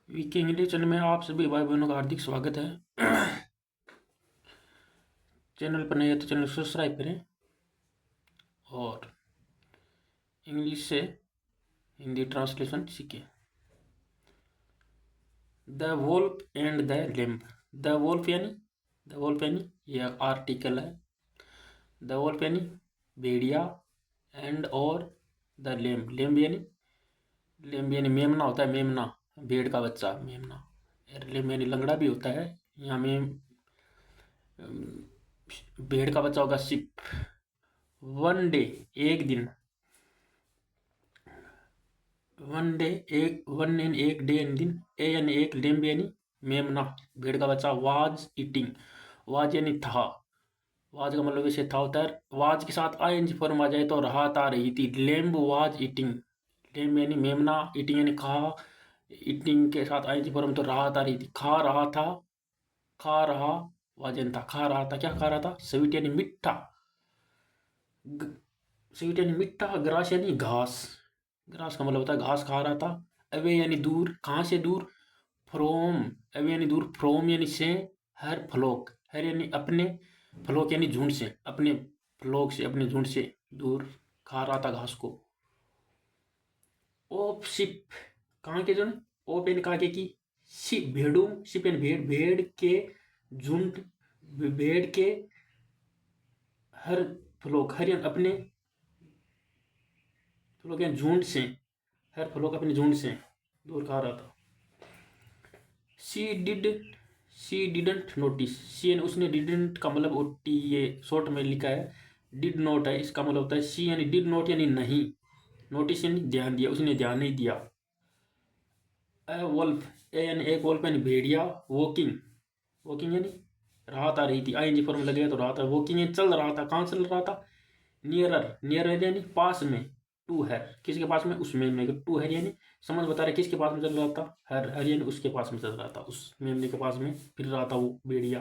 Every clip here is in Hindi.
वीके इंग्लिश चैनल में आप सभी भाई बहनों का हार्दिक स्वागत है। चैनल पर नए हैं तो चैनल को सब्सक्राइब करें और इंग्लिश से हिंदी ट्रांसलेशन सीखें। The wolf and the lamp. The Wolff यानी यह आर्टिकल है। द वोल्फ यानी भेड़िया, एंड और द लैम्प यानी मेमना होता है। मेमना भेड़ का बच्चा मेमना। लैम्प यानी लंगड़ा भी होता है। यहाँ में भेड़ का बच्चा होगा शिप। वन डे एक दिन। वन यानी एक, डे यानी दिन, ए यानी एक, लैम्ब यानी मेमना भेड़ का बच्चा। Was eating. वाज यानी था। वाज का मतलब वैसे था होता है। वाज के साथ आईएनजी फॉर्म आ जाए तो राहत आ रही थी। Lamb was eating. लैम्ब यानी मेमना, ईटिंग यानी खा। ईटिंग के साथ आईएनजी फॉर्म तो राहत आ रही थी। खा रहा था, खा रहा। वाजन था, खा रहा था। क्या खा रहा था? स्वीट यानी मीठा। स्वीट यानी मीठा। ग्रास यानी घास। ग्रास का मतलब होता है घास खा रहा था। अवे यानी दूर। कहाँ से दूर? फ्रोम। अवे यानी दूर, फ्रोम यानी से। हर फ्लोक। हर यानी अपने। फ्लोक यानी झुंड से। अपने फ्लोक से, अपने झुंड से दूर खा रहा था घास को। ओप शिप। कहाँ के झुंड? ओप यानी कहाँ के की। शिप भेड़ू। शिप यानी भेड़। भेड़ के झुंड। भेड़ के हर फ्लोक। हर यानी अपने फ्लोक यानी झुंड से। हर फ्लोक अपने झुंड से दूर खा रहा था। She did she didn't notice. She यानी उसने, डिडंट का मतलब ओटी ये शॉर्ट में लिखा है। डिड नॉट है, इसका मतलब होता है शी यानी डिड नॉट यानी नहीं। नोटिस यानी ध्यान दिया, उसने ध्यान नहीं दिया। ए वोल्फ। ए यानी एक, वोल्फ यानी भेड़िया। वॉकिंग। वॉकिंग यानी राहत आ रही थी। आईएनजी फॉर्म लगे तो राहत। वॉकिंग यानी चल रहा था। कहाँ चल रहा था? नियरर। नियरर यानी पास में। टू है, किसके पास में? उसमें में। टू है यानी समझ बता रहे किसके पास में चल रहा था। हर यानी उसके पास में चल रहा था, उस मेमने के पास में फिर रहा था वो भेड़िया।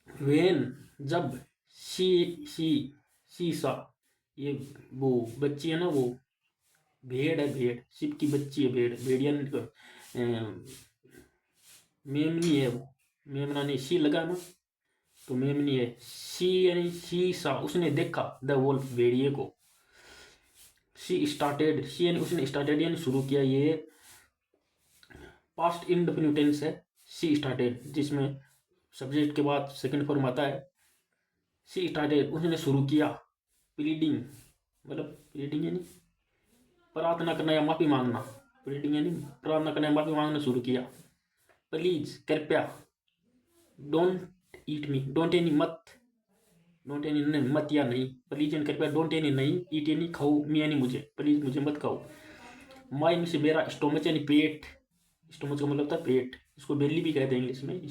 वेन जब। शी शी शी सा, ये वो बच्ची है ना, वो भेड़ है। भेड़ शिप की बच्ची है। भेड़ भेड़िया मेमनी है वो। मेमना ने शी लगा ना, तो मेमनी है। शी यानी शी सा, उसने देखा। द वोल्फ भेड़िए को। She started. शी यानी उसने, स्टार्टेड यानी शुरू किया। ये पास्ट इंडेफिनिट टेंस है। शी स्टार्टेड, जिसमें सब्जेक्ट के बाद सेकंड फॉर्म आता है। शी स्टार्टेड, उसने शुरू किया। प्लीडिंग मतलब, प्लीडिंग यानी प्रार्थना करना या माफी मांगना। प्लीडिंग यानी प्रार्थना करना या माफी मांगना शुरू किया। प्लीज कृपया। Don't eat me. डोंट यानी मत। डोंट यानी नहीं, मत या नहीं। प्लीज यानी कृपया। डोंट यानी नहीं। ईट यानी खाओ। मी यानी मुझे। प्लीज मुझे मत खाओ। माई से मेरा। स्टोमच यानी पेट। स्टोमच का मतलब होता है पेट, इसको बेली भी कहते हैं इंग्लिश में।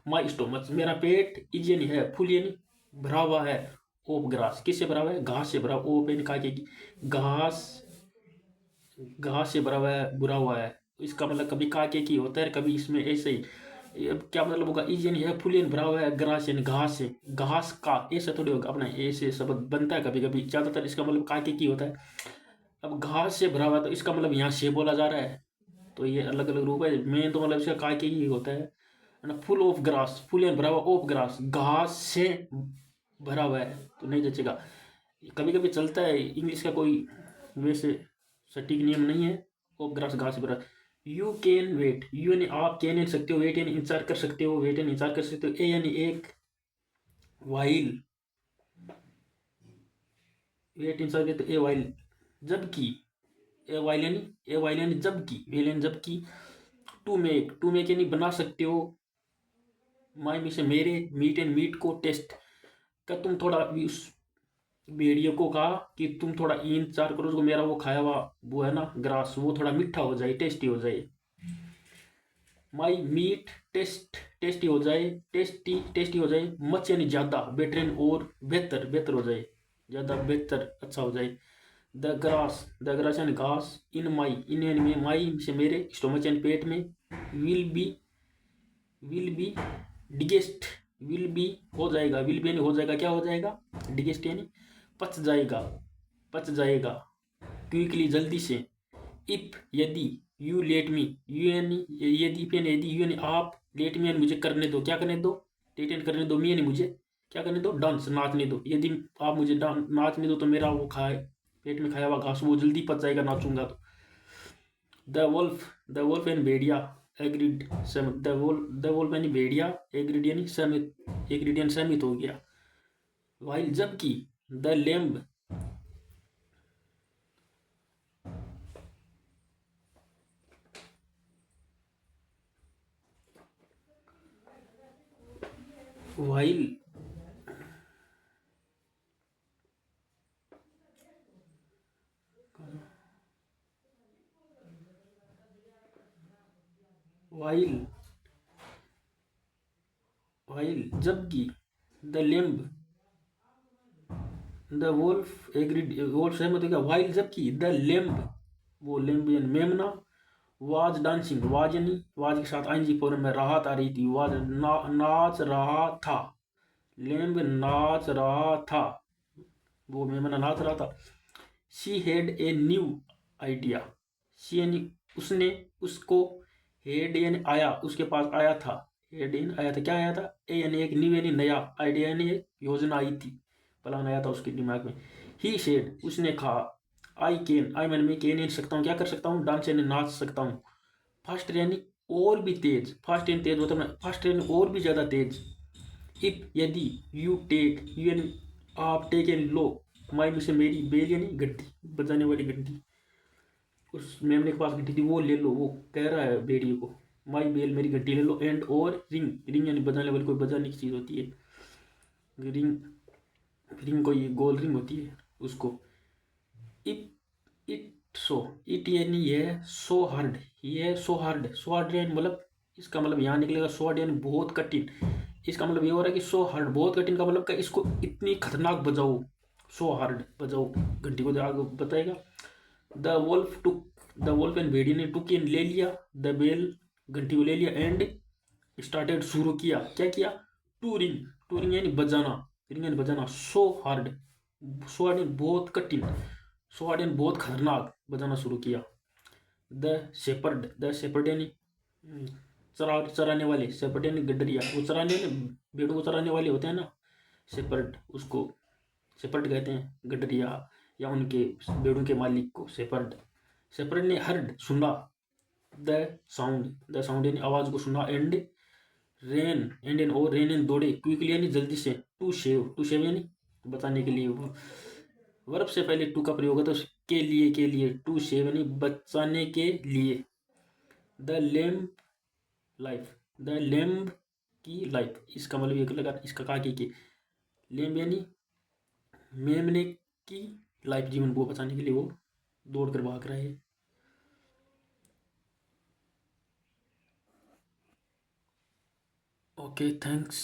माई स्टोमच मेरा पेट। इज यानी है, फुल यानी भरा हुआ है। ओप ग्रास, किससे भरा हुआ है? घास से भरा। ओप यानी कहा कि घास। घास से भरा हुआ है, बुरा हुआ है। इसका मतलब कभी काके की होता है, कभी इसमें ऐसे ही। ये क्या मतलब होगा? इज यानी है, फुल यानी भरा हुआ है। ग्रास यानी घास से। घास का ऐसा थोड़ी होगा अपना, ऐसे शब्द बनता है कभी कभी। ज्यादातर इसका मतलब काके की होता है। अब घास से भरा हुआ है, तो इसका मतलब यहाँ से बोला जा रहा है। तो ये अलग अलग रूप है। मेन तो मतलब इसका काय के ही होता है ना। Full of grass. Full and भरा हुआ, ऑफ ग्रास घास से भरा हुआ है, तो नहीं जचेगा। कभी कभी चलता है, इंग्लिश का कोई वैसे सटीक नियम नहीं है। ऑफ ग्रास घास से भरा। You can wait. यू यानी आप, कैन यानी सकते हो, वेट यानी इंतजार कर सकते हो, वेट यानी इंतजार कर सकते हो। ए यानी एक, वाइल वेट इंतजार करते हो। ए वाइल जबकि। ए वाइल यानी जबकि। वेल यानी जबकि। टू मेक यानी बना सकते हो। माई में से मेरे। मीट एंड मीट को टेस्ट। का तुम थोड़ा भी उस भेड़िए को कहा कि तुम थोड़ा इंतजार करो, उसको मेरा वो खाया हुआ वो है ना ग्रास, वो थोड़ा मीठा हो जाए, टेस्टी हो जाए। माई मीट टेस्टी हो जाए। टेस्टी हो जाए। मच यानी ज्यादा। बेटर एंड और बेहतर, बेहतर हो जाए। ज्यादा बेहतर, अच्छा हो जाए। द ग्रास यानी घास। इन यानी में, माई से मेरे। स्टोमच यानी पेट में। Will be. Will be digest. Will be हो जाएगा। विल बी यानी हो जाएगा, क्या हो जाएगा? डिगेस्ट यानी पच जाएगा। पच जाएगा। क्विकली जल्दी से। इफ यदि, यू लेट मी, यू यानी यदि, इफ यानी यदि, यू यानी आप, लेट मी यानी मुझे करने दो, क्या करने दो, लेट यानी करने दो, मी यानी मुझे क्या करने दो, डांस नाचने दो। यदि आप मुझे नाचने दो तो मेरा वो खाए पेट में खाया हुआ घास वो जल्दी पच जाएगा नाचूंगा तो। द वुल्फ एंड भेड़िया एग्रीड, सहमत। द वुल्फ यानी भेड़िया, एग्रीड यानी सहमत, एग्रीड यानी सहमत हो गया। वाइल जबकि, the lamb, while, while, while जबकि, the lamb, the wolf agreed, wolf सहमत हो गया। वाइल जबकि, द लैम्ब, वो लैम्ब यानी मेमना, वाज डांसिंग, वाज यानी वाज के साथ आईएनजी फॉर्म में राहत आ रही थी, वाज नाच रहा था, लैम्ब नाच रहा था, वो मेमना नाच रहा था। She had a new idea, she यानी उसने, उसको, हेड यानी आया, उसके पास आया था, हेड यानी आया था, क्या आया था, ए यानी एक, न्यू यानी नया, आइडिया यानी एक योजना आई थी, प्लान आया था उसके दिमाग में। ही शेड उसने कहा, आई कैन, आई मैंने मैं कैन यानी सकता हूँ, क्या कर सकता हूँ, डांस यानी नाच सकता हूँ। फास्ट यानी और भी तेज, फास्ट यानी तेज होता है, फास्ट यानी और भी ज्यादा तेज। इफ यदि, यू टेक, यू यानी आप, टेक यानी लो, माई में से मेरी, बेल यानी घंटी, बजाने वाली घंटी, उस मेमने के पास घंटी थी वो ले लो, वो कह रहा है भेड़िए को, माई बेल मेरी घंटी ले लो, एंड और रिंग, रिंग यानी बजाने वाली कोई बजाने की चीज होती है, रिंग, रिंग कोई गोल रिंग होती है उसको। इट इट सो, इट यानी ये सो हार्ड, ये सो हार्ड, सो हार्ड यानी मतलब, इसका मतलब यहाँ निकलेगा सो हार्ड यानी बहुत कठिन। इसका मतलब ये हो रहा है कि सो हार्ड बहुत कठिन का मतलब क्या, इसको इतनी खतरनाक बजाओ, सो हार्ड बजाओ घंटी को, आगे बताएगा। The wolf took, the wolf and भेड़िया ने टुक इन ले लिया, द बेल घंटी को ले लिया, एंड स्टार्टेड शुरू किया, क्या किया, टूरिंग, टूरिंग यानी बजाना, रिंग यानी बजाना, सो हार्ड, सो हार्ड यानी बहुत कठिन, सो हार्ड यानी बहुत खतरनाक बजाना शुरू किया। द शेपर्ड यानी चराने वाले, शेपर्ड यानी गडरिया, वो चराने, भेड़ों को चराने वाले होते हैं ना शेपर्ड, उसको शेपर्ड कहते हैं, गडरिया या उनके भेड़ों के मालिक को शेपर्ड। शेपर्ड ने हर्ड सुना, द साउंड यानी आवाज को सुना, एंड रेन, एंड एन और रेन एन दौड़े, क्विकली यानी जल्दी से, टू शेव यानी बताने के लिए, वर्ब से पहले टू का प्रयोग होता है, उसके लिए, के लिए, टू शेव यानी बचाने के लिए। The lamb life, the lamb की लाइफ, इसका मतलब ये लगा, इसका कहा कि लेम्ब यानी मेमने की लाइफ, जीवन को बचाने के लिए वो दौड़ कर भाग रहा है। Okay thanks.